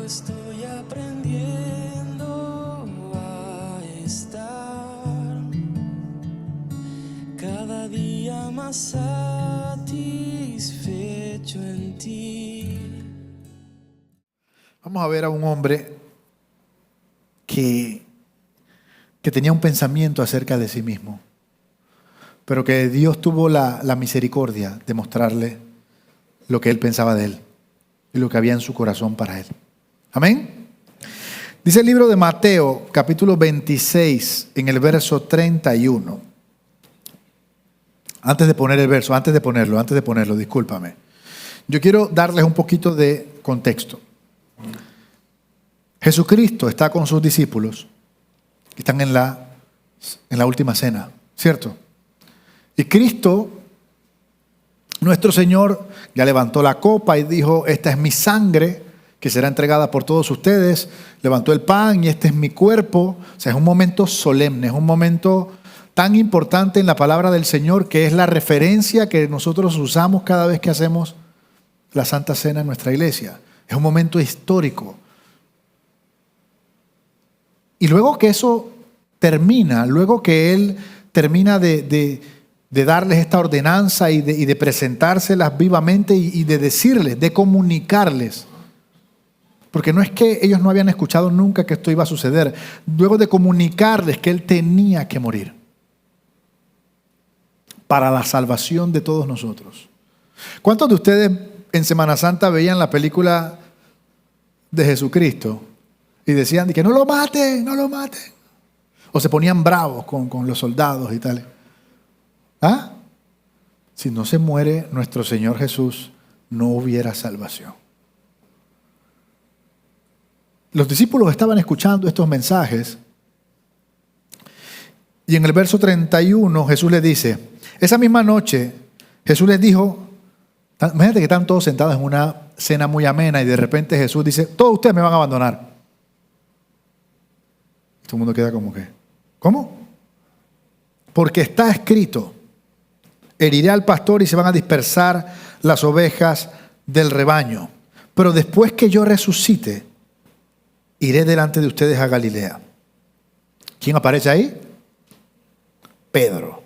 estoy aprendiendo a estar cada día más satisfecho en ti. Vamos a ver a un hombre que tenía un pensamiento acerca de sí mismo, pero que Dios tuvo la misericordia de mostrarle lo que él pensaba de él y lo que había en su corazón para él. Amén. Dice el libro de Mateo, capítulo 26, en el verso 31. Antes de ponerlo, discúlpame. Yo quiero darles un poquito de contexto. Jesucristo está con sus discípulos, que están en la última cena, ¿cierto? Y Cristo, nuestro Señor, ya levantó la copa y dijo: esta es mi sangre que será entregada por todos ustedes. Levantó el pan y este es mi cuerpo. O sea, es un momento solemne, es un momento tan importante en la palabra del Señor, que es la referencia que nosotros usamos cada vez que hacemos la Santa Cena en nuestra iglesia. Es un momento histórico. Y luego que eso termina, luego que Él termina de darles esta ordenanza y de presentárselas vivamente y de decirles, de comunicarles, porque no es que ellos no habían escuchado nunca que esto iba a suceder, luego de comunicarles que Él tenía que morir para la salvación de todos nosotros. ¿Cuántos de ustedes en Semana Santa veían la película de Jesucristo y decían que no lo maten, no lo maten? O se ponían bravos con los soldados y tal. ¿Ah? Si no se muere nuestro Señor Jesús, no hubiera salvación. Los discípulos estaban escuchando estos mensajes y en el verso 31 Jesús les dice, esa misma noche Jesús les dijo, imagínate que están todos sentados en una cena muy amena y de repente Jesús dice, todos ustedes me van a abandonar. Todo el mundo queda como que, ¿cómo? Porque está escrito, heriré al pastor y se van a dispersar las ovejas del rebaño. Pero después que yo resucite, iré delante de ustedes a Galilea. ¿Quién aparece ahí? Pedro.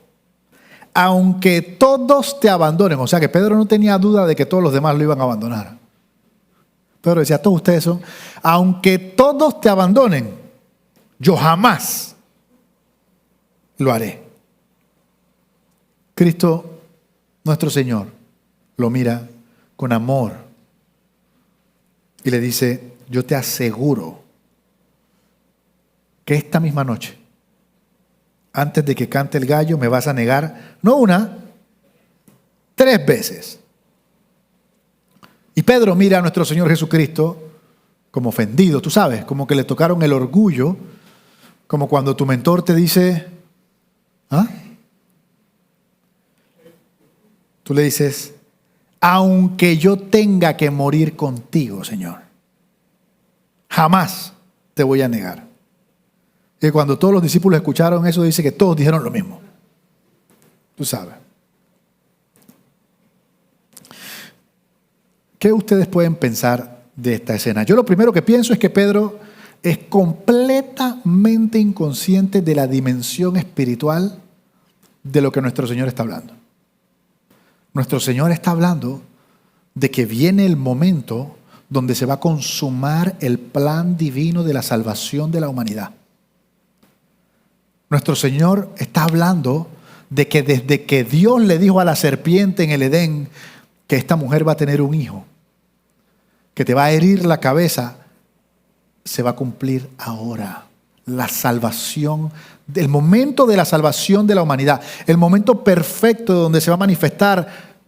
Aunque todos te abandonen, o sea que Pedro no tenía duda de que todos los demás lo iban a abandonar. Pedro decía, todos ustedes son, aunque todos te abandonen, yo jamás lo haré. Cristo, nuestro Señor, lo mira con amor y le dice, yo te aseguro que esta misma noche, antes de que cante el gallo, me vas a negar, no una, 3 veces. Y Pedro mira a nuestro Señor Jesucristo como ofendido, tú sabes, como que le tocaron el orgullo, como cuando tu mentor te dice, ¿ah? Tú le dices, aunque yo tenga que morir contigo, Señor, jamás te voy a negar. Y cuando todos los discípulos escucharon eso, dice que todos dijeron lo mismo. Tú sabes. ¿Qué ustedes pueden pensar de esta escena? Yo lo primero que pienso es que Pedro es completamente inconsciente de la dimensión espiritual de lo que nuestro Señor está hablando. Nuestro Señor está hablando de que viene el momento donde se va a consumar el plan divino de la salvación de la humanidad. Nuestro Señor está hablando de que desde que Dios le dijo a la serpiente en el Edén que esta mujer va a tener un hijo, que te va a herir la cabeza, se va a cumplir ahora. La salvación, el momento de la salvación de la humanidad, el momento perfecto donde se va a manifestar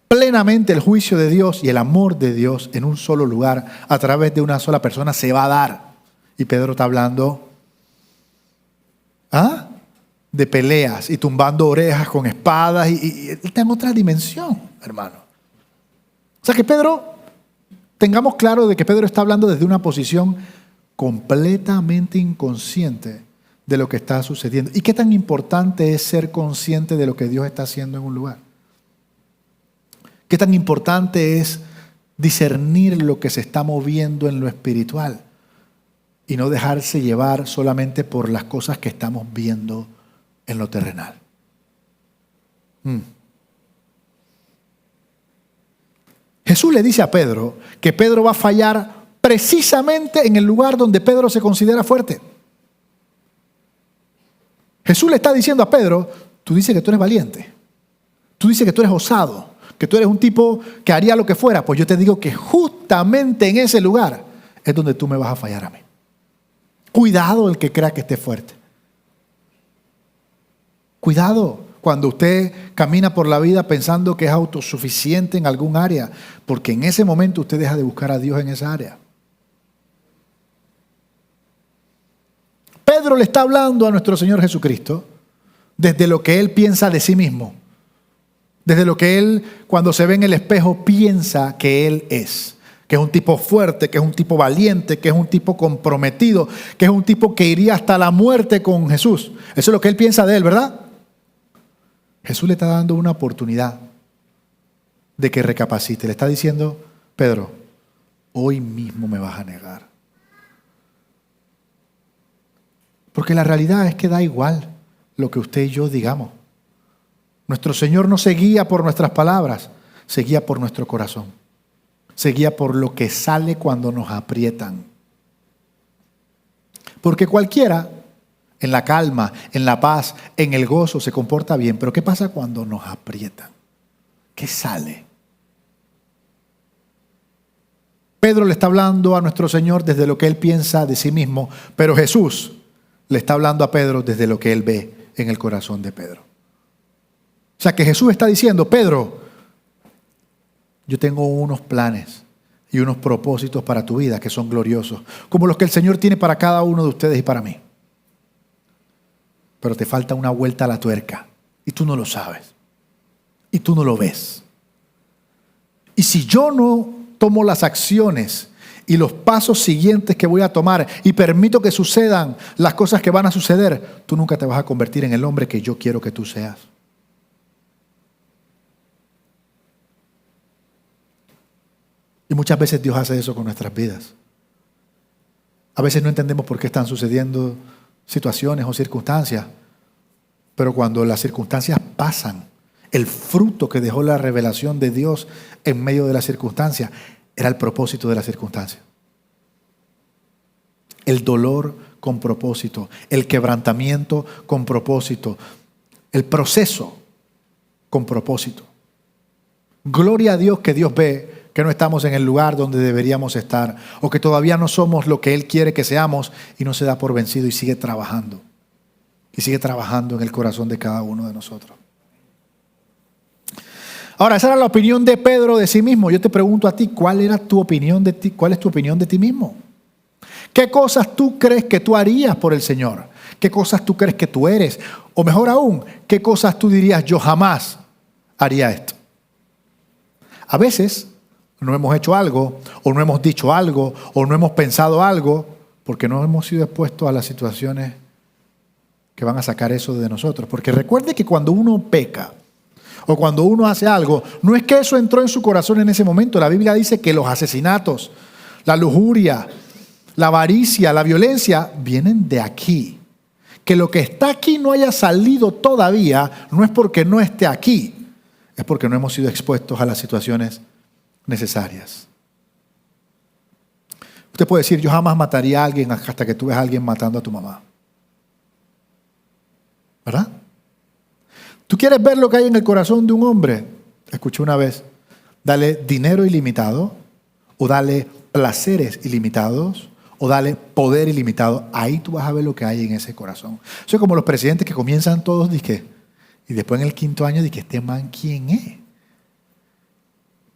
plenamente el juicio de Dios y el amor de Dios en un solo lugar, a través de una sola persona, se va a dar. Y Pedro está hablando de peleas y tumbando orejas con espadas y está en otra dimensión, hermano. O sea que Pedro, tengamos claro de que Pedro está hablando desde una posición completamente inconsciente de lo que está sucediendo. ¿Y qué tan importante es ser consciente de lo que Dios está haciendo en un lugar? ¿Qué tan importante es discernir lo que se está moviendo en lo espiritual? y no dejarse llevar solamente por las cosas que estamos viendo en lo terrenal. Jesús le dice a Pedro que Pedro va a fallar precisamente en el lugar donde Pedro se considera fuerte. Jesús le está diciendo a Pedro, tú dices que tú eres valiente, tú dices que tú eres osado, que tú eres un tipo que haría lo que fuera, pues yo te digo que justamente en ese lugar es donde tú me vas a fallar a mí. Cuidado el que crea que esté fuerte. Cuidado cuando usted camina por la vida pensando que es autosuficiente en algún área, porque en ese momento usted deja de buscar a Dios en esa área. Pedro le está hablando a nuestro Señor Jesucristo desde lo que él piensa de sí mismo, desde lo que él, cuando se ve en el espejo, piensa que él es. Que es un tipo fuerte, que es un tipo valiente, que es un tipo comprometido, que es un tipo que iría hasta la muerte con Jesús. Eso es lo que él piensa de él, ¿verdad? Jesús le está dando una oportunidad de que recapacite. Le está diciendo, Pedro, hoy mismo me vas a negar. Porque la realidad es que da igual lo que usted y yo digamos. Nuestro Señor no se guía por nuestras palabras, se guía por nuestro corazón. Se guía por lo que sale cuando nos aprietan. Porque cualquiera, en la calma, en la paz, en el gozo, se comporta bien. Pero ¿qué pasa cuando nos aprietan? ¿Qué sale? Pedro le está hablando a nuestro Señor desde lo que él piensa de sí mismo, pero Jesús le está hablando a Pedro desde lo que él ve en el corazón de Pedro. O sea que Jesús está diciendo, Pedro, yo tengo unos planes y unos propósitos para tu vida que son gloriosos, como los que el Señor tiene para cada uno de ustedes y para mí. Pero te falta una vuelta a la tuerca y tú no lo sabes y tú no lo ves. Y si yo no tomo las acciones y los pasos siguientes que voy a tomar y permito que sucedan las cosas que van a suceder, tú nunca te vas a convertir en el hombre que yo quiero que tú seas. Y muchas veces Dios hace eso con nuestras vidas. A veces no entendemos por qué están sucediendo situaciones o circunstancias, pero cuando las circunstancias pasan, el fruto que dejó la revelación de Dios en medio de las circunstancias era el propósito de la circunstancia. El dolor con propósito, el quebrantamiento con propósito, el proceso con propósito. Gloria a Dios que Dios ve que no estamos en el lugar donde deberíamos estar o que todavía no somos lo que Él quiere que seamos y no se da por vencido y sigue trabajando. Y sigue trabajando en el corazón de cada uno de nosotros. Ahora, esa era la opinión de Pedro de sí mismo. Yo te pregunto a ti, ¿cuál era tu opinión de ti? ¿Cuál es tu opinión de ti mismo? ¿Qué cosas tú crees que tú harías por el Señor? ¿Qué cosas tú crees que tú eres? O mejor aún, ¿qué cosas tú dirías, yo jamás haría esto? A veces no hemos hecho algo, o no hemos dicho algo, o no hemos pensado algo, porque no hemos sido expuestos a las situaciones que van a sacar eso de nosotros. Porque recuerde que cuando uno peca, o cuando uno hace algo, no es que eso entró en su corazón en ese momento. La Biblia dice que los asesinatos, la lujuria, la avaricia, la violencia, vienen de aquí. Que lo que está aquí no haya salido todavía, no es porque no esté aquí, es porque no hemos sido expuestos a las situaciones necesarias. Usted puede decir, yo jamás mataría a alguien hasta que tú veas a alguien matando a tu mamá. ¿Verdad? ¿Tú quieres ver lo que hay en el corazón de un hombre? Escuché una vez, dale dinero ilimitado, o dale placeres ilimitados, o dale poder ilimitado. Ahí tú vas a ver lo que hay en ese corazón. Eso es como los presidentes que comienzan todos, y después en el 5º año, ¿este man quién es?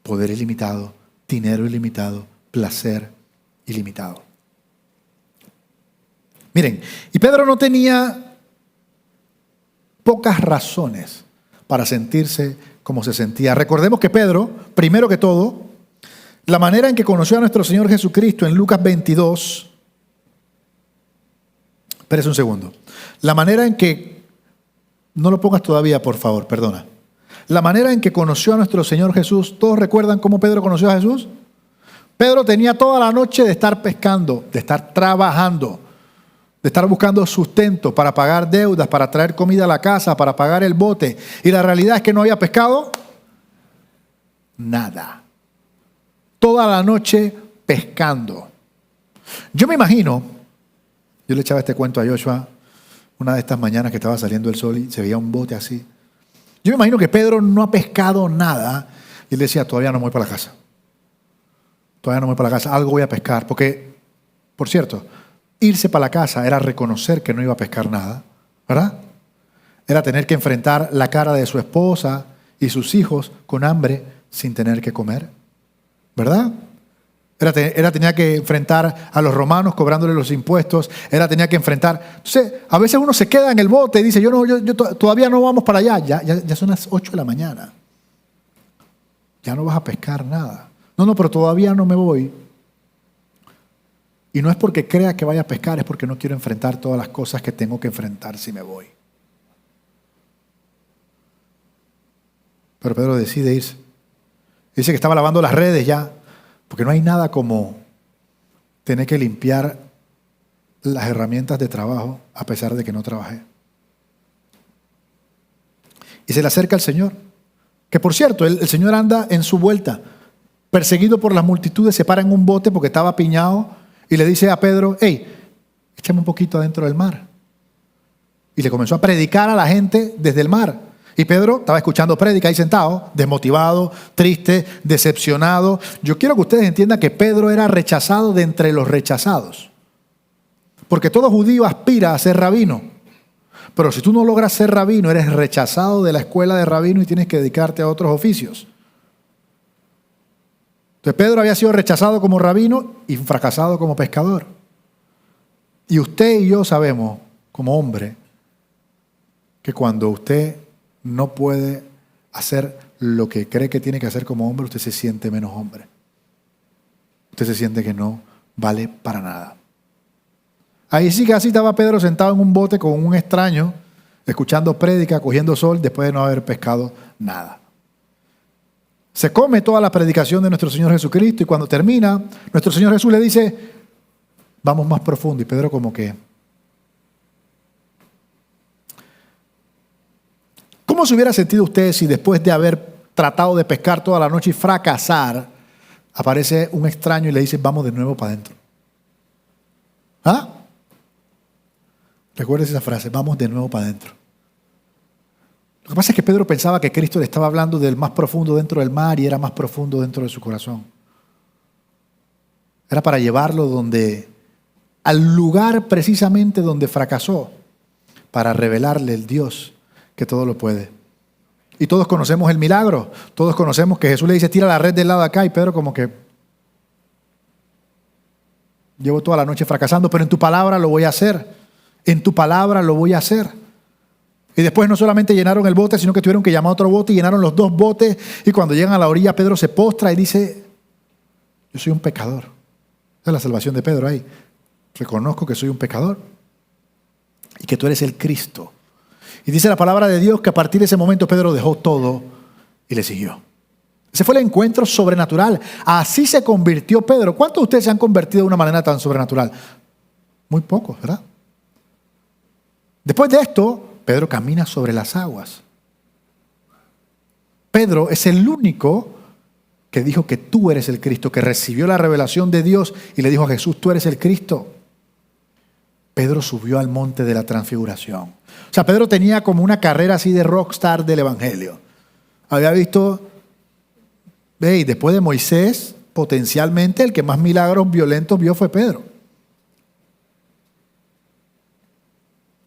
Poder ilimitado, dinero ilimitado, placer ilimitado. Miren, y Pedro no tenía pocas razones para sentirse como se sentía. Recordemos que Pedro, primero que todo, la manera en que conoció a nuestro Señor Jesucristo en Lucas 22, espérese un segundo, la manera en que, no lo pongas todavía por favor, perdona. La manera en que conoció a nuestro Señor Jesús, ¿todos recuerdan cómo Pedro conoció a Jesús? Pedro tenía toda la noche de estar pescando, de estar trabajando, de estar buscando sustento para pagar deudas, para traer comida a la casa, para pagar el bote. Y la realidad es que no había pescado nada. Toda la noche pescando. Yo me imagino, yo le echaba este cuento a Joshua una de estas mañanas que estaba saliendo el sol y se veía un bote así. Yo me imagino que Pedro no ha pescado nada y él decía, todavía no me voy para la casa. Todavía no me voy para la casa, algo voy a pescar. Porque, por cierto, irse para la casa era reconocer que no iba a pescar nada, ¿verdad? Era tener que enfrentar la cara de su esposa y sus hijos con hambre sin tener que comer, ¿verdad? Tenía que enfrentar a los romanos cobrándole los impuestos. Tenía que enfrentar. Entonces, a veces uno se queda en el bote y dice, yo todavía no vamos para allá. Ya son las 8 de la mañana. Ya no vas a pescar nada. No, pero todavía no me voy. Y no es porque crea que vaya a pescar, es porque no quiero enfrentar todas las cosas que tengo que enfrentar si me voy. Pero Pedro decide irse. Dice que estaba lavando las redes ya. Porque no hay nada como tener que limpiar las herramientas de trabajo a pesar de que no trabajé. Y se le acerca al Señor. Que por cierto, el Señor anda en su vuelta, perseguido por las multitudes, se para en un bote porque estaba apiñado y le dice a Pedro, hey, échame un poquito adentro del mar. Y le comenzó a predicar a la gente desde el mar. Y Pedro estaba escuchando prédica ahí sentado, desmotivado, triste, decepcionado. Yo quiero que ustedes entiendan que Pedro era rechazado de entre los rechazados. Porque todo judío aspira a ser rabino. Pero si tú no logras ser rabino, eres rechazado de la escuela de rabino y tienes que dedicarte a otros oficios. Entonces Pedro había sido rechazado como rabino y fracasado como pescador. Y usted y yo sabemos, como hombre, que cuando usted no puede hacer lo que cree que tiene que hacer como hombre, usted se siente menos hombre. Usted se siente que no vale para nada. Ahí sí que así estaba Pedro sentado en un bote con un extraño, escuchando prédica, cogiendo sol, después de no haber pescado nada. Se come toda la predicación de nuestro Señor Jesucristo y cuando termina, nuestro Señor Jesús le dice, vamos más profundo. Y Pedro como que, ¿cómo se hubiera sentido usted si después de haber tratado de pescar toda la noche y fracasar, aparece un extraño y le dice, vamos de nuevo para adentro? ¿Ah? Recuerden esa frase, vamos de nuevo para adentro. Lo que pasa es que Pedro pensaba que Cristo le estaba hablando del más profundo dentro del mar y era más profundo dentro de su corazón. Era para llevarlo al lugar precisamente donde fracasó, para revelarle el Dios que todo lo puede. Y todos conocemos el milagro. Todos conocemos que Jesús le dice, tira la red del lado de acá. Y Pedro como que, llevo toda la noche fracasando, pero en tu palabra lo voy a hacer. En tu palabra lo voy a hacer. Y después no solamente llenaron el bote, sino que tuvieron que llamar a otro bote y llenaron los dos botes. Y cuando llegan a la orilla, Pedro se postra y dice, yo soy un pecador. Esa es la salvación de Pedro ahí. Reconozco que soy un pecador y que tú eres el Cristo. Y dice la palabra de Dios que a partir de ese momento Pedro dejó todo y le siguió. Ese fue el encuentro sobrenatural. Así se convirtió Pedro. ¿Cuántos de ustedes se han convertido de una manera tan sobrenatural? Muy pocos, ¿verdad? Después de esto, Pedro camina sobre las aguas. Pedro es el único que dijo que tú eres el Cristo, que recibió la revelación de Dios y le dijo a Jesús, tú eres el Cristo. Pedro subió al monte de la transfiguración. O sea, Pedro tenía como una carrera así de rockstar del evangelio. Había visto, después de Moisés, potencialmente el que más milagros violentos vio fue Pedro.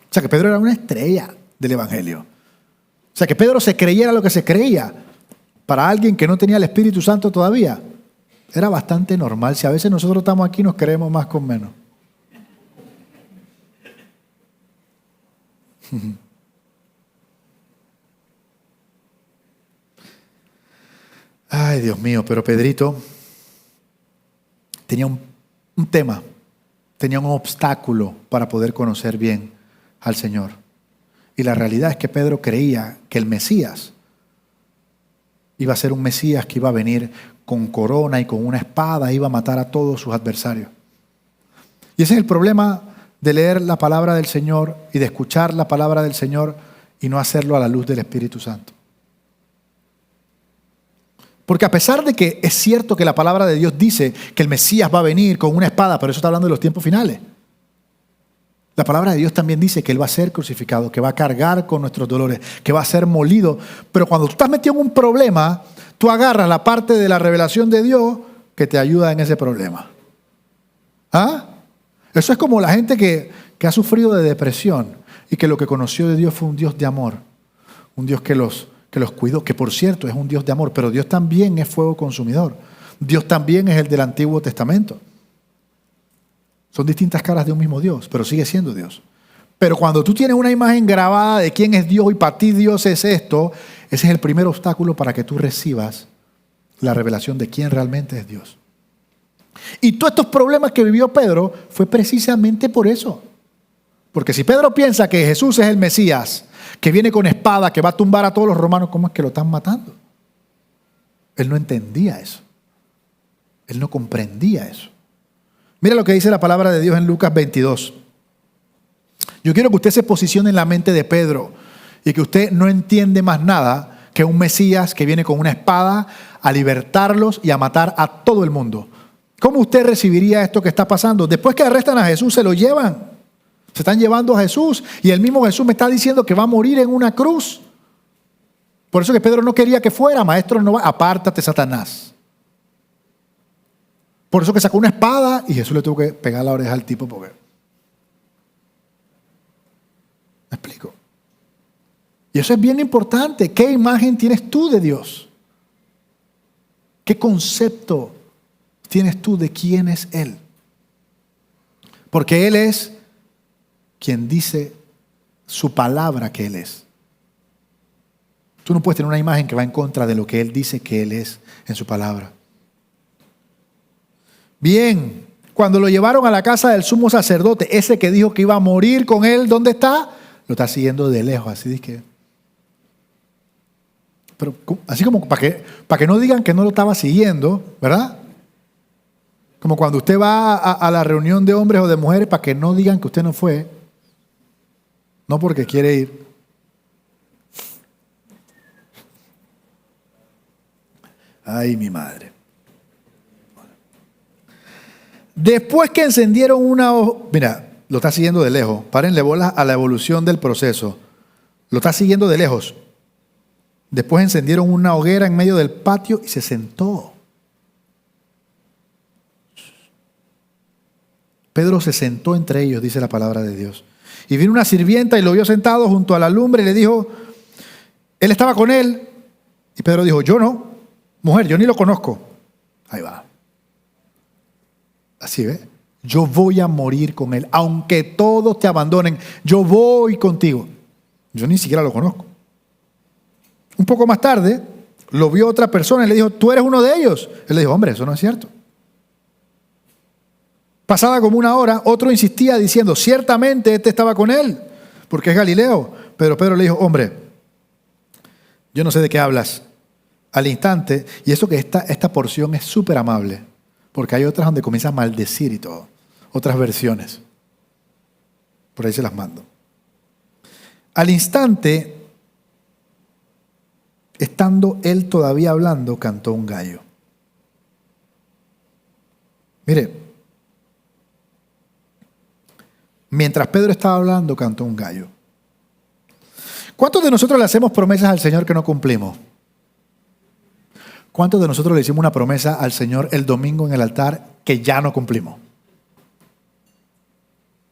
O sea, que Pedro era una estrella del evangelio. O sea, que Pedro se creyera lo que se creía. Para alguien que no tenía el Espíritu Santo todavía, era bastante normal. Si a veces nosotros estamos aquí nos creemos más con menos. Ay, Dios mío, pero Pedrito tenía un tema, tenía un obstáculo para poder conocer bien al Señor. Y la realidad es que Pedro creía que el Mesías iba a ser un Mesías que iba a venir con corona y con una espada, iba a matar a todos sus adversarios. Y ese es el problema de leer la palabra del Señor y de escuchar la palabra del Señor y no hacerlo a la luz del Espíritu Santo. Porque a pesar de que es cierto que la palabra de Dios dice que el Mesías va a venir con una espada, pero eso está hablando de los tiempos finales. La palabra de Dios también dice que Él va a ser crucificado, que va a cargar con nuestros dolores, que va a ser molido. Pero cuando tú estás metido en un problema, tú agarras la parte de la revelación de Dios que te ayuda en ese problema. ¿Ah? Eso es como la gente que ha sufrido de depresión y que lo que conoció de Dios fue un Dios de amor, un Dios que los cuidó, que por cierto es un Dios de amor, pero Dios también es fuego consumidor. Dios también es el del Antiguo Testamento. Son distintas caras de un mismo Dios, pero sigue siendo Dios. Pero cuando tú tienes una imagen grabada de quién es Dios y para ti Dios es esto, ese es el primer obstáculo para que tú recibas la revelación de quién realmente es Dios. Y todos estos problemas que vivió Pedro fue precisamente por eso. Porque si Pedro piensa que Jesús es el Mesías, que viene con espada, que va a tumbar a todos los romanos, ¿cómo es que lo están matando? Él no entendía eso. Él no comprendía eso. Mira lo que dice la palabra de Dios en Lucas 22. Yo quiero que usted se posicione en la mente de Pedro y que usted no entiende más nada que un Mesías que viene con una espada a libertarlos y a matar a todo el mundo. ¿Cómo usted recibiría esto que está pasando? Después que arrestan a Jesús, se lo llevan. Se están llevando a Jesús y el mismo Jesús me está diciendo que va a morir en una cruz. Por eso que Pedro no quería que fuera. Maestro, no va. Apártate, Satanás. Por eso que sacó una espada y Jesús le tuvo que pegar la oreja al tipo porque... ¿Me explico? Y eso es bien importante. ¿Qué imagen tienes tú de Dios? ¿Qué concepto tienes tú de quién es Él? Porque Él es quien dice su palabra que Él es. Tú no puedes tener una imagen que va en contra de lo que Él dice que Él es en su palabra. Bien, cuando lo llevaron a la casa del sumo sacerdote, ese que dijo que iba a morir con él, ¿dónde está? Lo está siguiendo de lejos, así es que... Pero así como para que no digan que no lo estaba siguiendo, ¿verdad? Como cuando usted va a la reunión de hombres o de mujeres para que no digan que usted no fue, no porque quiere ir. Ay, mi madre. Después que encendieron una... Mira, lo está siguiendo de lejos. Párenle bolas a la evolución del proceso. Lo está siguiendo de lejos. Después encendieron una hoguera en medio del patio y se sentó. Pedro se sentó entre ellos, dice la palabra de Dios. Y vino una sirvienta y lo vio sentado junto a la lumbre y le dijo, él estaba con él. Y Pedro dijo, yo no, mujer, yo ni lo conozco. Ahí va. Así ve, yo voy a morir con él, aunque todos te abandonen, yo voy contigo. Yo ni siquiera lo conozco. Un poco más tarde, lo vio otra persona y le dijo, tú eres uno de ellos. Él le dijo, hombre, eso no es cierto. Pasada como una hora, otro insistía diciendo, ciertamente este estaba con él, porque es Galileo. Pero Pedro le dijo, hombre, yo no sé de qué hablas. Al instante, y eso que esta porción es súper amable, porque hay otras donde comienza a maldecir y todo. Otras versiones. Por ahí se las mando. Al instante, estando él todavía hablando, cantó un gallo. Mire, mientras Pedro estaba hablando, cantó un gallo. ¿Cuántos de nosotros le hacemos promesas al Señor que no cumplimos? ¿Cuántos de nosotros le hicimos una promesa al Señor el domingo en el altar que ya no cumplimos?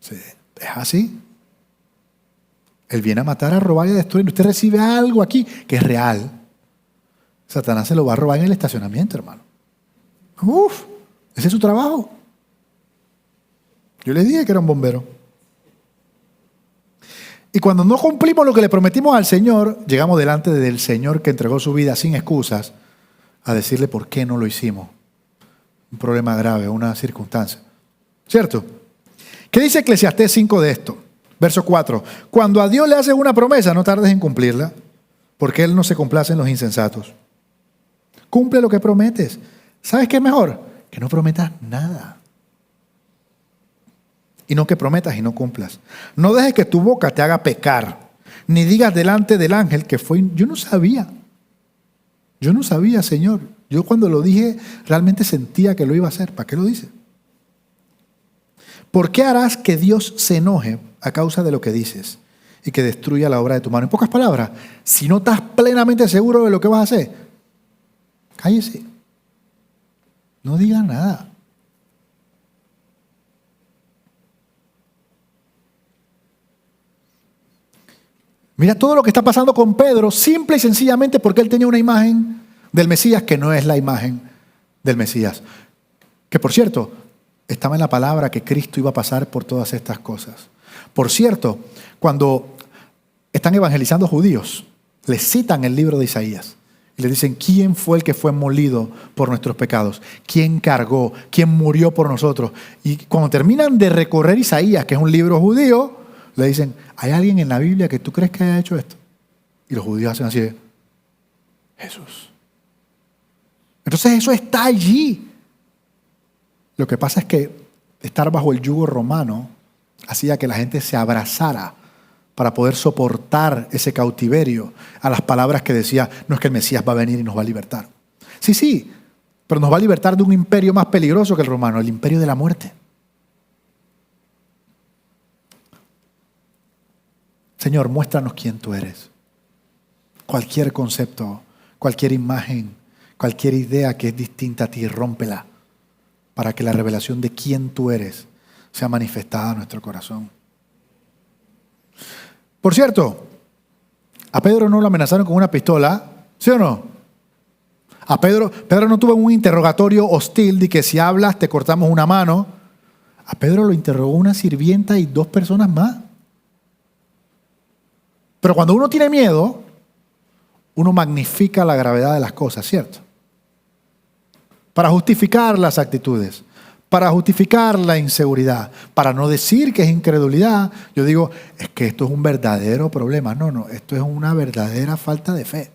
Sí, es así. Él viene a matar, a robar y a destruir. Usted recibe algo aquí que es real. Satanás se lo va a robar en el estacionamiento, hermano. Uf, ese es su trabajo. Yo le dije que era un bombero. Y cuando no cumplimos lo que le prometimos al Señor, llegamos delante del Señor que entregó su vida sin excusas a decirle por qué no lo hicimos. Un problema grave, una circunstancia. ¿Cierto? ¿Qué dice Eclesiastés 5 de esto? Verso 4. Cuando a Dios le haces una promesa, no tardes en cumplirla, porque Él no se complace en los insensatos. Cumple lo que prometes. ¿Sabes qué es mejor? Que no prometas nada. Y no que prometas y no cumplas. No dejes que tu boca te haga pecar, ni digas delante del ángel que fue... Yo no sabía, Señor. Yo cuando lo dije realmente sentía que lo iba a hacer. ¿Para qué lo dice? ¿Por qué harás que Dios se enoje a causa de lo que dices y que destruya la obra de tu mano? En pocas palabras, si no estás plenamente seguro de lo que vas a hacer, cállese. No diga nada. Mira todo lo que está pasando con Pedro, simple y sencillamente porque él tenía una imagen del Mesías que no es la imagen del Mesías. Que por cierto, estaba en la palabra que Cristo iba a pasar por todas estas cosas. Por cierto, cuando están evangelizando judíos, les citan el libro de Isaías y les dicen, ¿quién fue el que fue molido por nuestros pecados? ¿Quién cargó? ¿Quién murió por nosotros? Y cuando terminan de recorrer Isaías, que es un libro judío, le dicen, ¿hay alguien en la Biblia que tú crees que haya hecho esto? Y los judíos hacen así, Jesús. Entonces eso está allí. Lo que pasa es que estar bajo el yugo romano hacía que la gente se abrazara para poder soportar ese cautiverio a las palabras que decía, no es que el Mesías va a venir y nos va a libertar. Sí, pero nos va a libertar de un imperio más peligroso que el romano, el imperio de la muerte. Señor, muéstranos quién tú eres. Cualquier concepto, cualquier imagen, cualquier idea que es distinta a ti, rómpela para que la revelación de quién tú eres sea manifestada en nuestro corazón. Por cierto, a Pedro no lo amenazaron con una pistola, ¿sí o no? A Pedro no tuvo un interrogatorio hostil de que si hablas te cortamos una mano. A Pedro lo interrogó una sirvienta y 2 personas más. Pero cuando uno tiene miedo, uno magnifica la gravedad de las cosas, ¿cierto? Para justificar las actitudes, para justificar la inseguridad, para no decir que es incredulidad, yo digo, es que esto es un verdadero problema. No, esto es una verdadera falta de fe.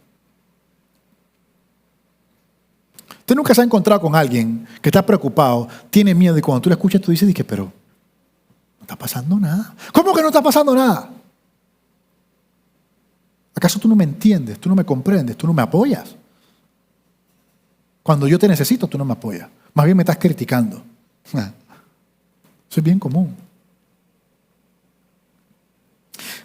Usted nunca se ha encontrado con alguien que está preocupado, tiene miedo y cuando tú le escuchas tú dices, pero no está pasando nada. ¿Cómo que no está pasando nada? ¿Acaso tú no me entiendes? ¿Tú no me comprendes? ¿Tú no me apoyas? Cuando yo te necesito, tú no me apoyas. Más bien me estás criticando. Eso es bien común.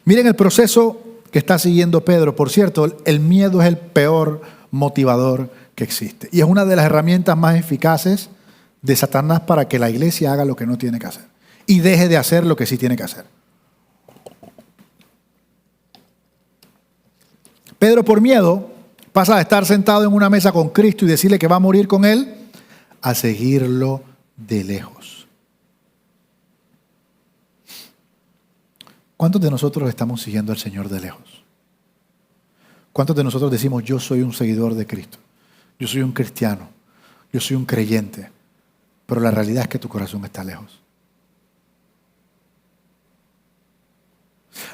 Miren el proceso que está siguiendo Pedro. Por cierto, el miedo es el peor motivador que existe. Y es una de las herramientas más eficaces de Satanás para que la iglesia haga lo que no tiene que hacer. Y deje de hacer lo que sí tiene que hacer. Pedro, por miedo, pasa de estar sentado en una mesa con Cristo y decirle que va a morir con Él, a seguirlo de lejos. ¿Cuántos de nosotros estamos siguiendo al Señor de lejos? ¿Cuántos de nosotros decimos, yo soy un seguidor de Cristo? Yo soy un cristiano. Yo soy un creyente. Pero la realidad es que tu corazón está lejos.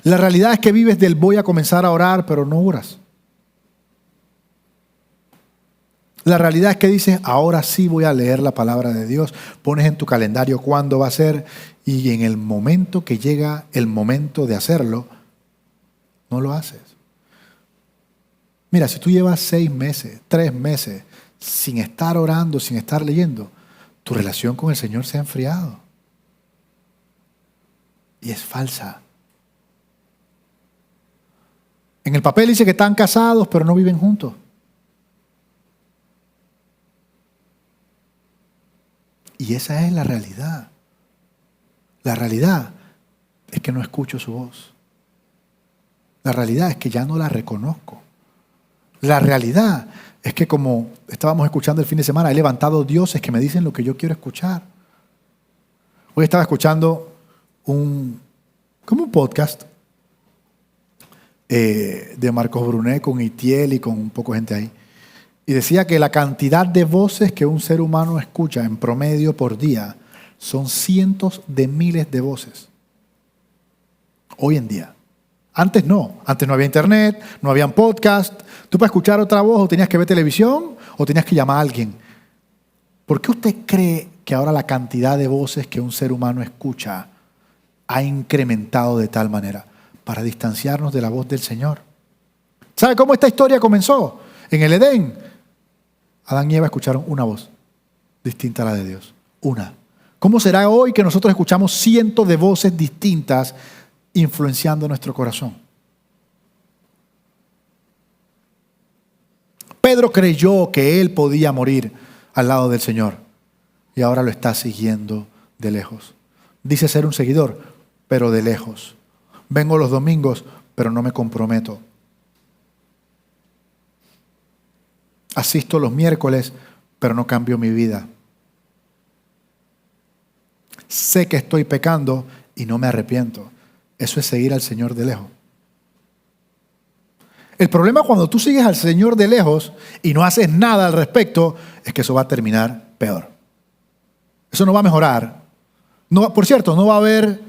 La realidad es que vives del voy a comenzar a orar, pero no oras. La realidad es que dices, ahora sí voy a leer la palabra de Dios. Pones en tu calendario cuándo va a ser y en el momento que llega el momento de hacerlo, no lo haces. Mira, si tú llevas 6 meses, 3 meses sin estar orando, sin estar leyendo, tu relación con el Señor se ha enfriado. Y es falsa. En el papel dice que están casados, pero no viven juntos. Y esa es la realidad. La realidad es que no escucho su voz. La realidad es que ya no la reconozco. La realidad es que, como estábamos escuchando el fin de semana, he levantado dioses que me dicen lo que yo quiero escuchar. Hoy estaba escuchando un podcast de Marcos Brunet con Itiel y con un poco de gente ahí. Y decía que la cantidad de voces que un ser humano escucha en promedio por día son cientos de miles de voces. Hoy en día. Antes no había internet, no habían podcast. Tú para escuchar otra voz o tenías que ver televisión o tenías que llamar a alguien. ¿Por qué usted cree que ahora la cantidad de voces que un ser humano escucha ha incrementado de tal manera? Para distanciarnos de la voz del Señor. ¿Sabe cómo esta historia comenzó? En el Edén, Adán y Eva escucharon una voz distinta a la de Dios. Una. ¿Cómo será hoy que nosotros escuchamos cientos de voces distintas influenciando nuestro corazón? Pedro creyó que él podía morir al lado del Señor y ahora lo está siguiendo de lejos. Dice ser un seguidor, pero de lejos. Vengo los domingos, pero no me comprometo. Asisto los miércoles, pero no cambio mi vida. Sé que estoy pecando y no me arrepiento. Eso es seguir al Señor de lejos. El problema cuando tú sigues al Señor de lejos y no haces nada al respecto, es que eso va a terminar peor. Eso no va a mejorar. No, por cierto, no va a haber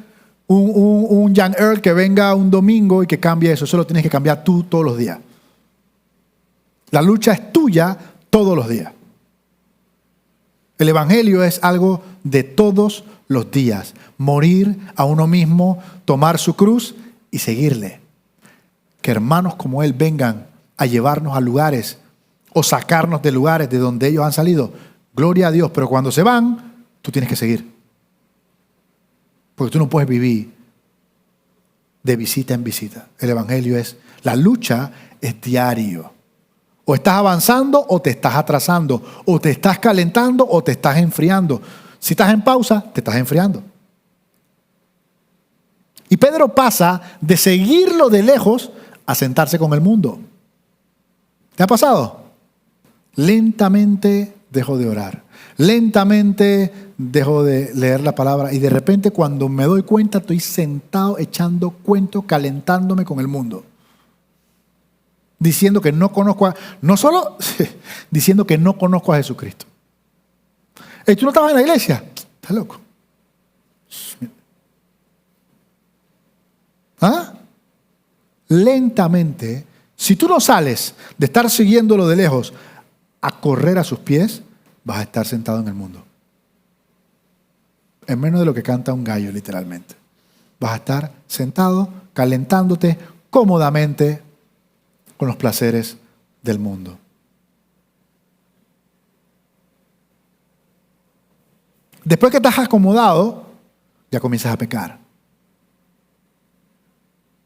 un Young Earl que venga un domingo y que cambie eso. Eso lo tienes que cambiar tú todos los días. La lucha es tuya todos los días. El Evangelio es algo de todos los días. Morir a uno mismo, tomar su cruz y seguirle. Que hermanos como él vengan a llevarnos a lugares o sacarnos de lugares de donde ellos han salido. Gloria a Dios, pero cuando se van, tú tienes que seguir. Porque tú no puedes vivir de visita en visita. El Evangelio es, la lucha es diario. O estás avanzando o te estás atrasando. O te estás calentando o te estás enfriando. Si estás en pausa, te estás enfriando. Y Pedro pasa de seguirlo de lejos a sentarse con el mundo. ¿Te ha pasado? Lentamente dejo de orar. Lentamente dejo de leer la palabra. Y de repente cuando me doy cuenta estoy sentado echando cuentos, calentándome con el mundo. Diciendo que no conozco no solo diciendo que no conozco a Jesucristo. ¿Tú no estabas en la iglesia? Estás loco. ¿Ah? Lentamente, si tú no sales de estar siguiéndolo de lejos a correr a sus pies, vas a estar sentado en el mundo. En menos de lo que canta un gallo, literalmente. Vas a estar sentado, calentándote cómodamente con los placeres del mundo. Después que estás acomodado, ya comienzas a pecar.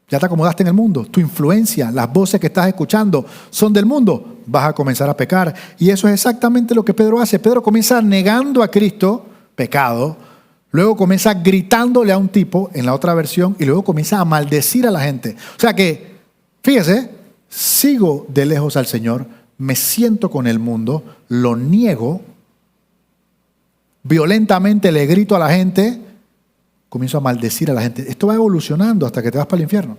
Ya te acomodaste en el mundo. Tu influencia, las voces que estás escuchando son del mundo. Vas a comenzar a pecar. Y eso es exactamente lo que Pedro hace. Pedro comienza negando a Cristo, pecado. Luego comienza gritándole a un tipo, en la otra versión, y luego comienza a maldecir a la gente. O sea que, fíjese, sigo de lejos al Señor, me siento con el mundo, lo niego, violentamente le grito a la gente, comienzo a maldecir a la gente. Esto va evolucionando hasta que te vas para el infierno.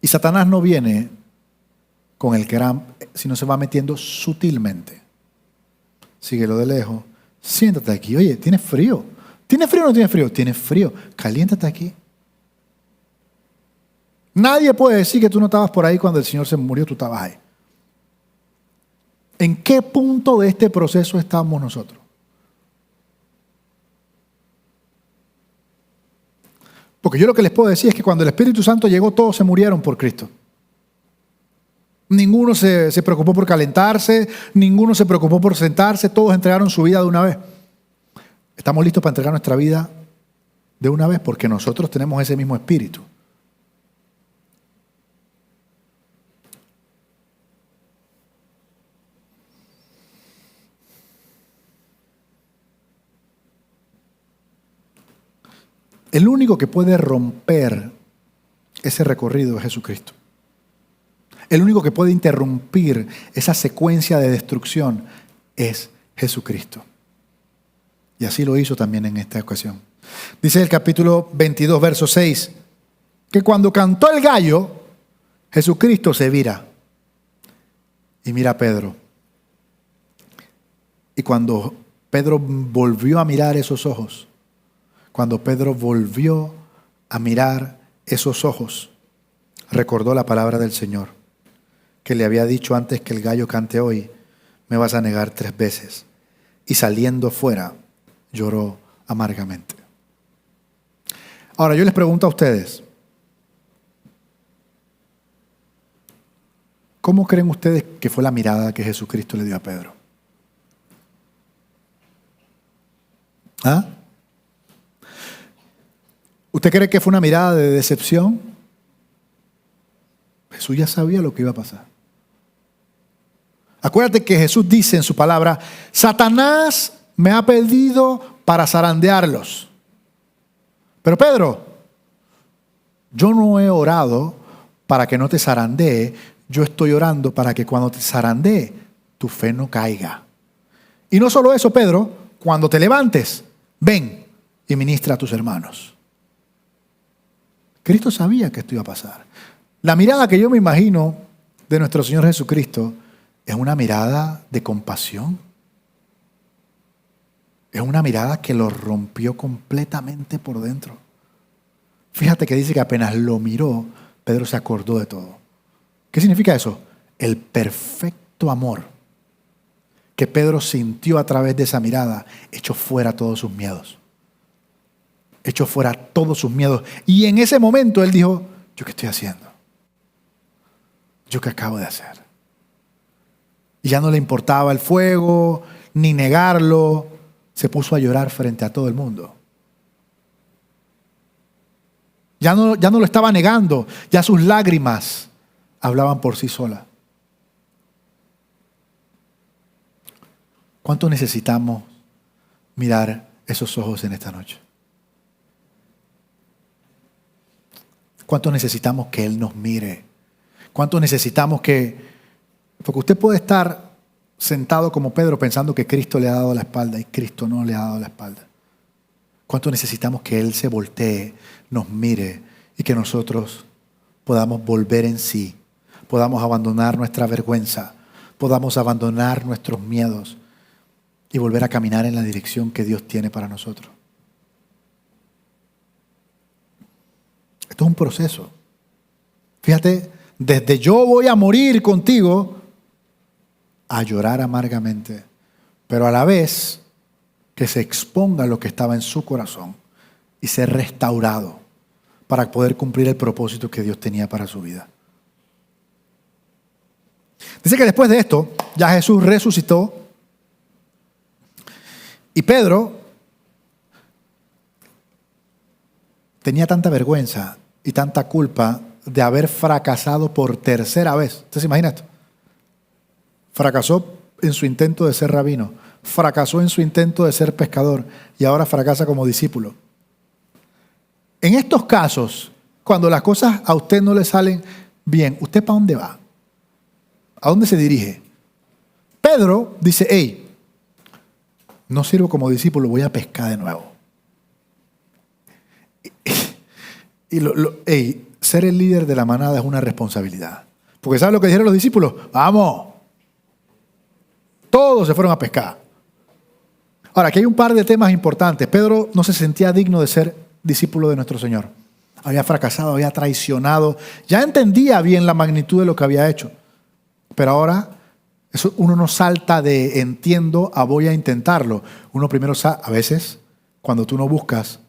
Y Satanás no viene con el querán, sino se va metiendo sutilmente. Síguelo de lejos. Siéntate aquí. Oye, ¿tienes frío? ¿Tienes frío o no tienes frío? Tienes frío. Caliéntate aquí. Nadie puede decir que tú no estabas por ahí cuando el Señor se murió, tú estabas ahí. ¿En qué punto de este proceso estamos nosotros? Porque yo lo que les puedo decir es que cuando el Espíritu Santo llegó, todos se murieron por Cristo. Ninguno se preocupó por calentarse, ninguno se preocupó por sentarse, todos entregaron su vida de una vez. Estamos listos para entregar nuestra vida de una vez porque nosotros tenemos ese mismo espíritu. El único que puede romper ese recorrido es Jesucristo. El único que puede interrumpir esa secuencia de destrucción es Jesucristo. Y así lo hizo también en esta ocasión. Dice el capítulo 22, verso 6, que cuando cantó el gallo, Jesucristo se vira y mira a Pedro. Y cuando Pedro volvió a mirar esos ojos, cuando Pedro volvió a mirar esos ojos, recordó la palabra del Señor, que le había dicho antes que el gallo cante hoy, me vas a negar 3 veces. Y saliendo fuera, lloró amargamente. Ahora, yo les pregunto a ustedes, ¿cómo creen ustedes que fue la mirada que Jesucristo le dio a Pedro? ¿Ah? ¿Usted cree que fue una mirada de decepción? Jesús ya sabía lo que iba a pasar. Acuérdate que Jesús dice en su palabra, Satanás me ha pedido para zarandearlos. Pero Pedro, yo no he orado para que no te zarandee, yo estoy orando para que cuando te zarandee, tu fe no caiga. Y no solo eso, Pedro, cuando te levantes, ven y ministra a tus hermanos. Cristo sabía que esto iba a pasar. La mirada que yo me imagino de nuestro Señor Jesucristo es una mirada de compasión. Es una mirada que lo rompió completamente por dentro. Fíjate que dice que apenas lo miró, Pedro se acordó de todo. ¿Qué significa eso? El perfecto amor que Pedro sintió a través de esa mirada echó fuera todos sus miedos. Echó fuera todos sus miedos. Y en ese momento él dijo, ¿yo qué estoy haciendo? ¿Yo qué acabo de hacer? Y ya no le importaba el fuego, ni negarlo. Se puso a llorar frente a todo el mundo. Ya no lo estaba negando. Ya sus lágrimas hablaban por sí solas. ¿Cuánto necesitamos mirar esos ojos en esta noche? ¿Cuánto necesitamos que Él nos mire? ¿Cuánto necesitamos que... Porque usted puede estar sentado como Pedro pensando que Cristo le ha dado la espalda y Cristo no le ha dado la espalda. ¿Cuánto necesitamos que Él se voltee, nos mire y que nosotros podamos volver en sí, podamos abandonar nuestra vergüenza, podamos abandonar nuestros miedos y volver a caminar en la dirección que Dios tiene para nosotros? Esto es un proceso. Fíjate, desde yo voy a morir contigo a llorar amargamente, pero a la vez que se exponga lo que estaba en su corazón y ser restaurado para poder cumplir el propósito que Dios tenía para su vida. Dice que después de esto, ya Jesús resucitó y Pedro tenía tanta vergüenza y tanta culpa de haber fracasado por 3ª vez. ¿Usted se imagina esto? Fracasó en su intento de ser rabino, fracasó en su intento de ser pescador y ahora fracasa como discípulo. En estos casos, cuando las cosas a usted no le salen bien, ¿usted para dónde va? ¿A dónde se dirige? Pedro dice, hey, no sirvo como discípulo, voy a pescar de nuevo. Y ser el líder de la manada es una responsabilidad. Porque ¿sabe lo que dijeron los discípulos? ¡Vamos! Todos se fueron a pescar. Ahora, aquí hay un par de temas importantes. Pedro no se sentía digno de ser discípulo de nuestro Señor. Había fracasado, había traicionado. Ya entendía bien la magnitud de lo que había hecho. Pero ahora eso uno no salta de entiendo a voy a intentarlo. Uno primero a veces, cuando tú no buscas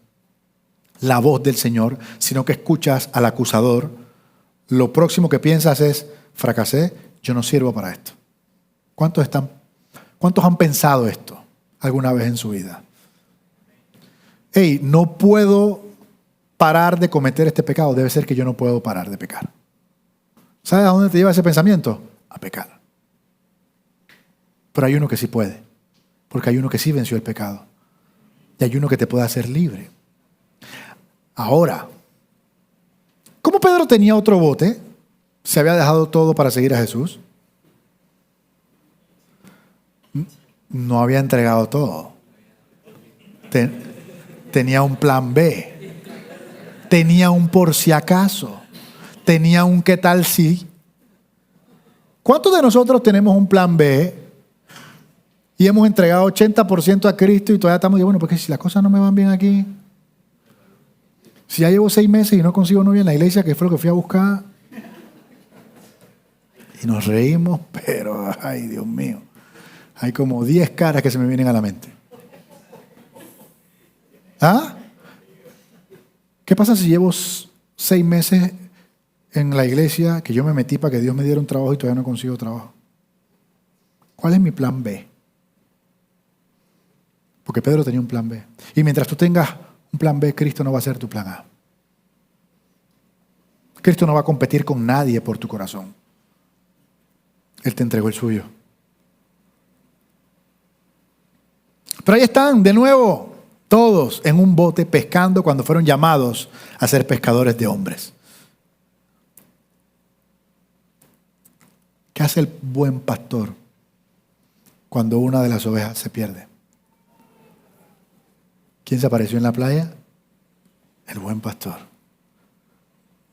la voz del Señor, sino que escuchas al acusador, lo próximo que piensas es, fracasé, yo no sirvo para esto. ¿Cuántos han pensado esto alguna vez en su vida? Hey, no puedo parar de cometer este pecado. Debe ser que yo no puedo parar de pecar. ¿Sabes a dónde te lleva ese pensamiento? A pecar. Pero hay uno que sí puede. Porque hay uno que sí venció el pecado. Y hay uno que te puede hacer libre. Ahora, ¿cómo Pedro tenía otro bote? ¿Se había dejado todo para seguir a Jesús? No había entregado todo. Tenía un plan B. Tenía un por si acaso. Tenía un qué tal si. ¿Cuántos de nosotros tenemos un plan B y hemos entregado 80% a Cristo y todavía estamos diciendo, bueno, porque si las cosas no me van bien aquí, Si ya llevo 6 meses y no consigo novia en la iglesia, que fue lo que fui a buscar. Y nos reímos, pero, ay, Dios mío. Hay como 10 caras que se me vienen a la mente. ¿Ah? ¿Qué pasa si llevo 6 meses en la iglesia que yo me metí para que Dios me diera un trabajo y todavía no consigo trabajo? ¿Cuál es mi plan B? Porque Pedro tenía un plan B. Y mientras tú tengas un plan B, Cristo no va a ser tu plan A. Cristo no va a competir con nadie por tu corazón. Él te entregó el suyo. Pero ahí están, de nuevo, todos en un bote pescando cuando fueron llamados a ser pescadores de hombres. ¿Qué hace el buen pastor cuando una de las ovejas se pierde? ¿Quién se apareció en la playa? El buen pastor.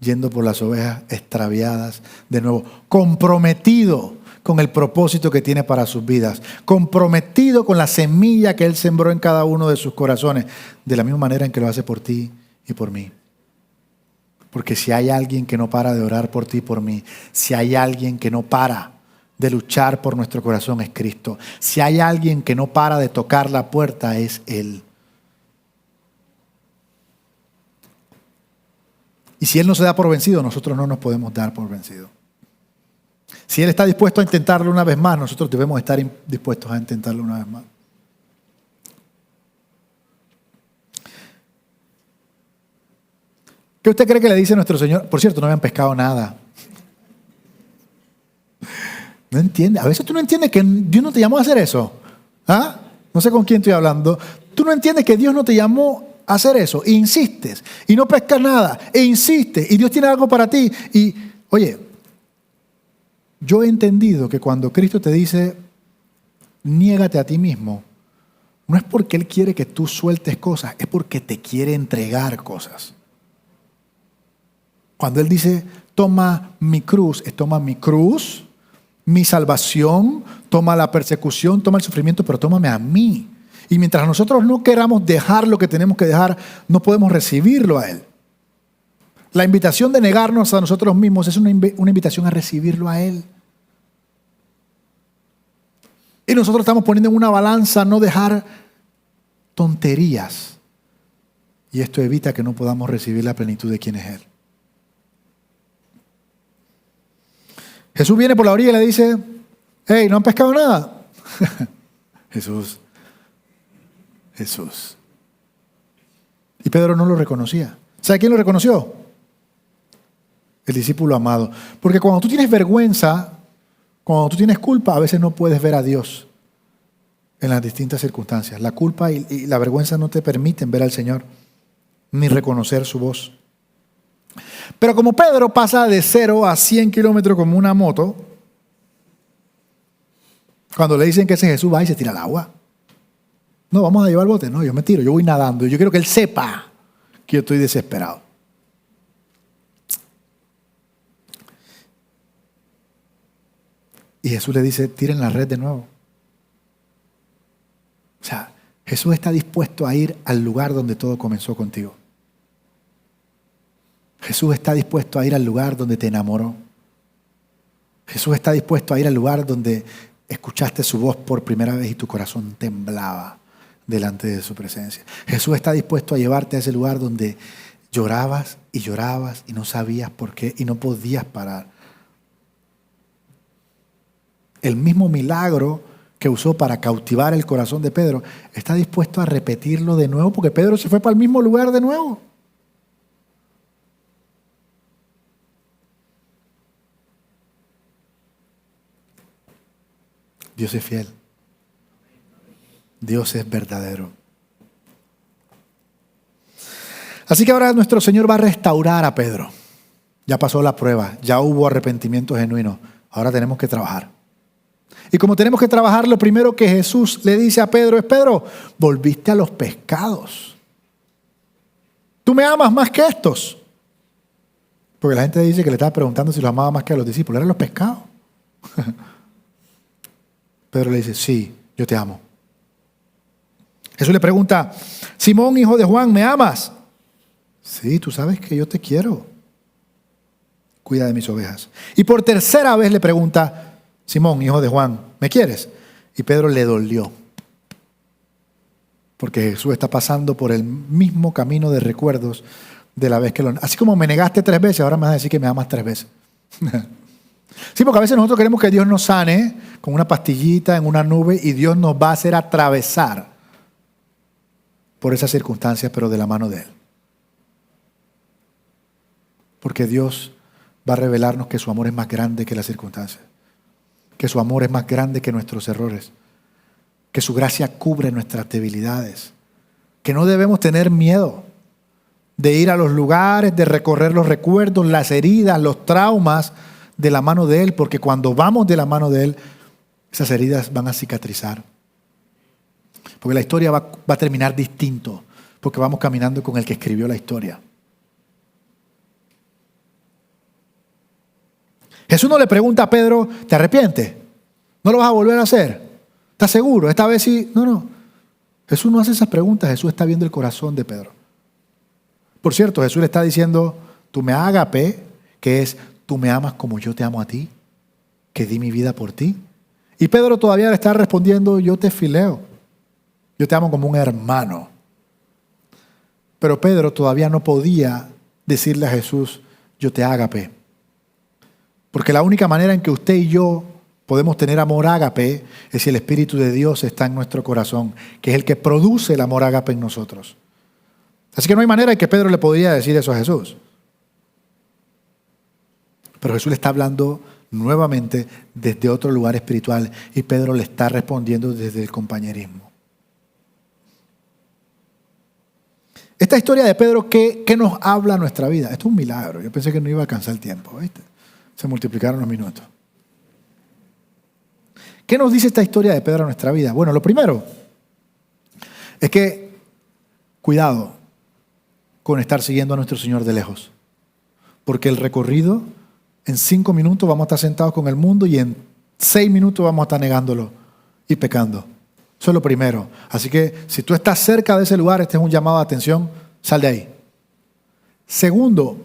Yendo por las ovejas extraviadas, de nuevo, comprometido con el propósito que tiene para sus vidas, comprometido con la semilla que Él sembró en cada uno de sus corazones, de la misma manera en que lo hace por ti y por mí. Porque si hay alguien que no para de orar por ti y por mí, si hay alguien que no para de luchar por nuestro corazón, es Cristo. Si hay alguien que no para de tocar la puerta, es Él. Y si Él no se da por vencido, nosotros no nos podemos dar por vencido. Si Él está dispuesto a intentarlo una vez más, nosotros debemos estar dispuestos a intentarlo una vez más. ¿Qué usted cree que le dice nuestro Señor? Por cierto, no habían pescado nada. No entiende. A veces tú no entiendes que Dios no te llamó a hacer eso. ¿Ah? No sé con quién estoy hablando. Tú no entiendes que Dios no te llamó a hacer eso. E insistes. Y no pescas nada. E insistes. Y Dios tiene algo para ti. Y, oye, yo he entendido que cuando Cristo te dice, niégate a ti mismo, no es porque Él quiere que tú sueltes cosas, es porque te quiere entregar cosas. Cuando Él dice, toma mi cruz, es toma mi cruz, mi salvación, toma la persecución, toma el sufrimiento, pero tómame a mí. Y mientras nosotros no queramos dejar lo que tenemos que dejar, no podemos recibirlo a Él. La invitación de negarnos a nosotros mismos es una invitación a recibirlo a Él. Y nosotros estamos poniendo en una balanza no dejar tonterías. Y esto evita que no podamos recibir la plenitud de quién es Él. Jesús viene por la orilla y le dice, hey, ¿no han pescado nada? Jesús. Y Pedro no lo reconocía. ¿Sabe quién lo reconoció? El discípulo amado. Porque cuando tú tienes vergüenza, cuando tú tienes culpa, a veces no puedes ver a Dios en las distintas circunstancias. La culpa y la vergüenza no te permiten ver al Señor, ni reconocer su voz. Pero como Pedro pasa de 0 a 100 kilómetros como una moto, cuando le dicen que ese Jesús va y se tira al agua. No, vamos a llevar el bote. No, yo me tiro, yo voy nadando. Yo quiero que Él sepa que yo estoy desesperado. Y Jesús le dice, tiren la red de nuevo. O sea, Jesús está dispuesto a ir al lugar donde todo comenzó contigo. Jesús está dispuesto a ir al lugar donde te enamoró. Jesús está dispuesto a ir al lugar donde escuchaste su voz por primera vez y tu corazón temblaba delante de su presencia. Jesús está dispuesto a llevarte a ese lugar donde llorabas y no sabías por qué y no podías parar. El mismo milagro que usó para cautivar el corazón de Pedro, está dispuesto a repetirlo de nuevo porque Pedro se fue para el mismo lugar de nuevo. Dios es fiel. Dios es verdadero. Así que ahora nuestro Señor va a restaurar a Pedro. Ya pasó la prueba, ya hubo arrepentimiento genuino. Ahora tenemos que trabajar. Y como tenemos que trabajar, lo primero que Jesús le dice a Pedro es, Pedro, volviste a los pescados. ¿Tú me amas más que estos? Porque la gente dice que le estaba preguntando si los amaba más que a los discípulos. ¿Eran los pescados? Pedro le dice, sí, yo te amo. Jesús le pregunta, Simón, hijo de Juan, ¿me amas? Sí, tú sabes que yo te quiero. Cuida de mis ovejas. Y por tercera vez le pregunta, Simón, hijo de Juan, ¿me quieres? Y Pedro le dolió. Porque Jesús está pasando por el mismo camino de recuerdos de la vez que lo... Así como me negaste 3 veces, ahora me vas a decir que me amas 3 veces. Sí, porque a veces nosotros queremos que Dios nos sane con una pastillita en una nube y Dios nos va a hacer atravesar por esas circunstancias, pero de la mano de Él. Porque Dios va a revelarnos que su amor es más grande que las circunstancias, que su amor es más grande que nuestros errores, que su gracia cubre nuestras debilidades, que no debemos tener miedo de ir a los lugares, de recorrer los recuerdos, las heridas, los traumas de la mano de Él, porque cuando vamos de la mano de Él, esas heridas van a cicatrizar. Porque la historia va a terminar distinto, porque vamos caminando con el que escribió la historia. Jesús no le pregunta a Pedro, ¿te arrepientes? ¿No lo vas a volver a hacer? ¿Estás seguro? Esta vez sí. No. Jesús no hace esas preguntas, Jesús está viendo el corazón de Pedro. Por cierto, Jesús le está diciendo, tú me ágape, que es, tú me amas como yo te amo a ti, que di mi vida por ti. Y Pedro todavía le está respondiendo, yo te fileo, yo te amo como un hermano. Pero Pedro todavía no podía decirle a Jesús, yo te ágape. Porque la única manera en que usted y yo podemos tener amor ágape es si el Espíritu de Dios está en nuestro corazón, que es el que produce el amor ágape en nosotros. Así que no hay manera en que Pedro le podría decir eso a Jesús. Pero Jesús le está hablando nuevamente desde otro lugar espiritual y Pedro le está respondiendo desde el compañerismo. Esta historia de Pedro, ¿qué nos habla nuestra vida? Esto es un milagro. Yo pensé que no iba a alcanzar el tiempo, ¿viste? Se multiplicaron los minutos. ¿Qué nos dice esta historia de Pedro a nuestra vida? Bueno, lo primero es que, cuidado con estar siguiendo a nuestro Señor de lejos. Porque el recorrido, en 5 minutos vamos a estar sentados con el mundo y en 6 minutos vamos a estar negándolo y pecando. Eso es lo primero. Así que si tú estás cerca de ese lugar, este es un llamado de atención, sal de ahí. Segundo,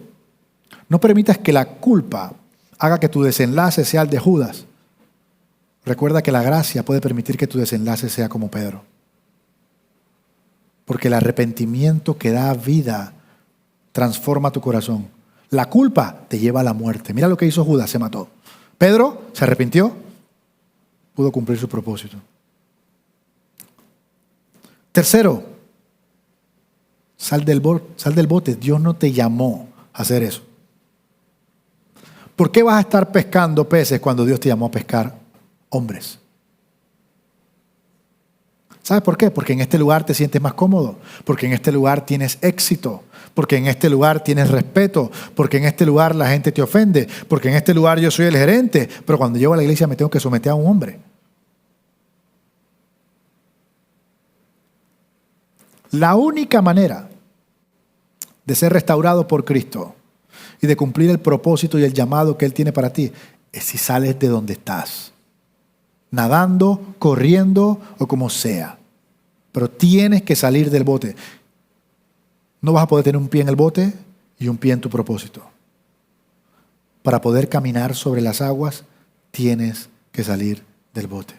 no permitas que la culpa haga que tu desenlace sea el de Judas. Recuerda que la gracia puede permitir que tu desenlace sea como Pedro. Porque el arrepentimiento que da vida transforma tu corazón. La culpa te lleva a la muerte. Mira lo que hizo Judas, se mató. Pedro se arrepintió, pudo cumplir su propósito. Tercero, sal del bote. Dios no te llamó a hacer eso. ¿Por qué vas a estar pescando peces cuando Dios te llamó a pescar hombres? ¿Sabes por qué? Porque en este lugar te sientes más cómodo, porque en este lugar tienes éxito, porque en este lugar tienes respeto, porque en este lugar la gente te ofende, porque en este lugar yo soy el gerente, pero cuando llego a la iglesia me tengo que someter a un hombre. La única manera de ser restaurado por Cristo y de cumplir el propósito y el llamado que Él tiene para ti es si sales de donde estás. Nadando, corriendo o como sea. Pero tienes que salir del bote. No vas a poder tener un pie en el bote y un pie en tu propósito. Para poder caminar sobre las aguas, tienes que salir del bote.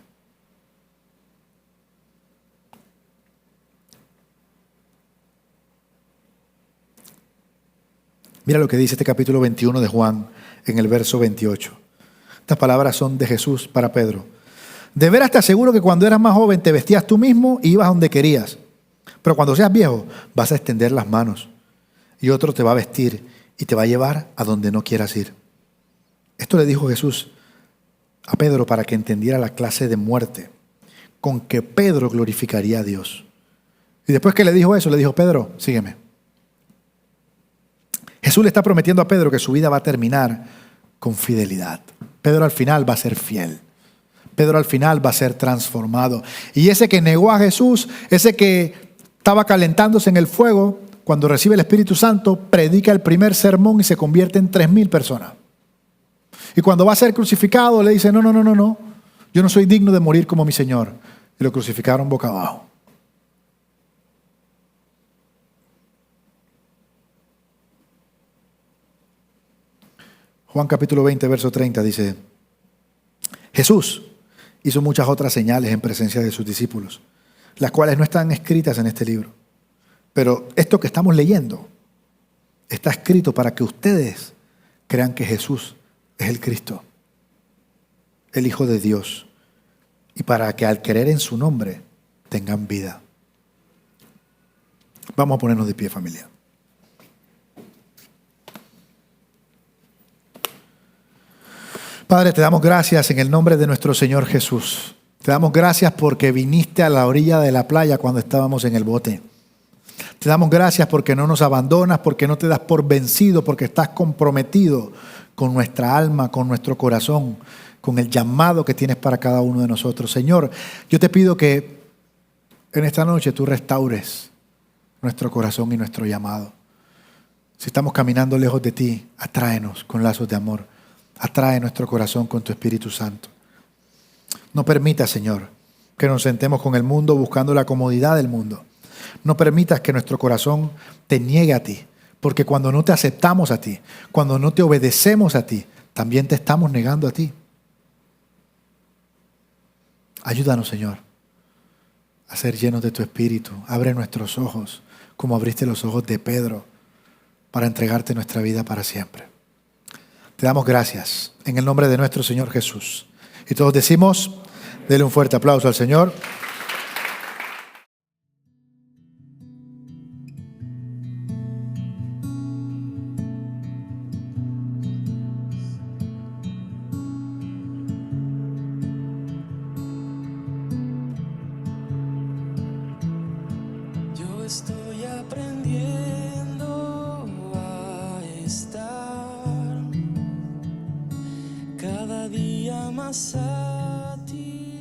Mira lo que dice este capítulo 21 de Juan en el verso 28. Estas palabras son de Jesús para Pedro. De veras te aseguro que cuando eras más joven te vestías tú mismo y ibas donde querías. Pero cuando seas viejo vas a extender las manos y otro te va a vestir y te va a llevar a donde no quieras ir. Esto le dijo Jesús a Pedro para que entendiera la clase de muerte con que Pedro glorificaría a Dios. Y después que le dijo eso, le dijo, Pedro, sígueme. Jesús le está prometiendo a Pedro que su vida va a terminar con fidelidad. Pedro al final va a ser fiel. Pedro al final va a ser transformado. Y ese que negó a Jesús, ese que estaba calentándose en el fuego, cuando recibe el Espíritu Santo, predica el primer sermón y se convierte en 3,000 personas. Y cuando va a ser crucificado, le dice, no, yo no soy digno de morir como mi Señor. Y lo crucificaron boca abajo. Juan capítulo 20, verso 30 dice, Jesús hizo muchas otras señales en presencia de sus discípulos, las cuales no están escritas en este libro. Pero esto que estamos leyendo está escrito para que ustedes crean que Jesús es el Cristo, el Hijo de Dios, y para que al creer en su nombre tengan vida. Vamos a ponernos de pie, familia. Padre, te damos gracias en el nombre de nuestro Señor Jesús. Te damos gracias porque viniste a la orilla de la playa cuando estábamos en el bote. Te damos gracias porque no nos abandonas, porque no te das por vencido, porque estás comprometido con nuestra alma, con nuestro corazón, con el llamado que tienes para cada uno de nosotros. Señor, yo te pido que en esta noche tú restaures nuestro corazón y nuestro llamado. Si estamos caminando lejos de ti, atráenos con lazos de amor. Atrae nuestro corazón con tu Espíritu Santo. No permitas, Señor, que nos sentemos con el mundo buscando la comodidad del mundo. No permitas que nuestro corazón te niegue a ti, porque cuando no te aceptamos a ti, cuando no te obedecemos a ti, también te estamos negando a ti. Ayúdanos, Señor, a ser llenos de tu Espíritu. Abre nuestros ojos, como abriste los ojos de Pedro, para entregarte nuestra vida para siempre. Te damos gracias en el nombre de nuestro Señor Jesús. Y todos decimos, denle un fuerte aplauso al Señor. Yo estoy aprendiendo a estar cada día más a ti.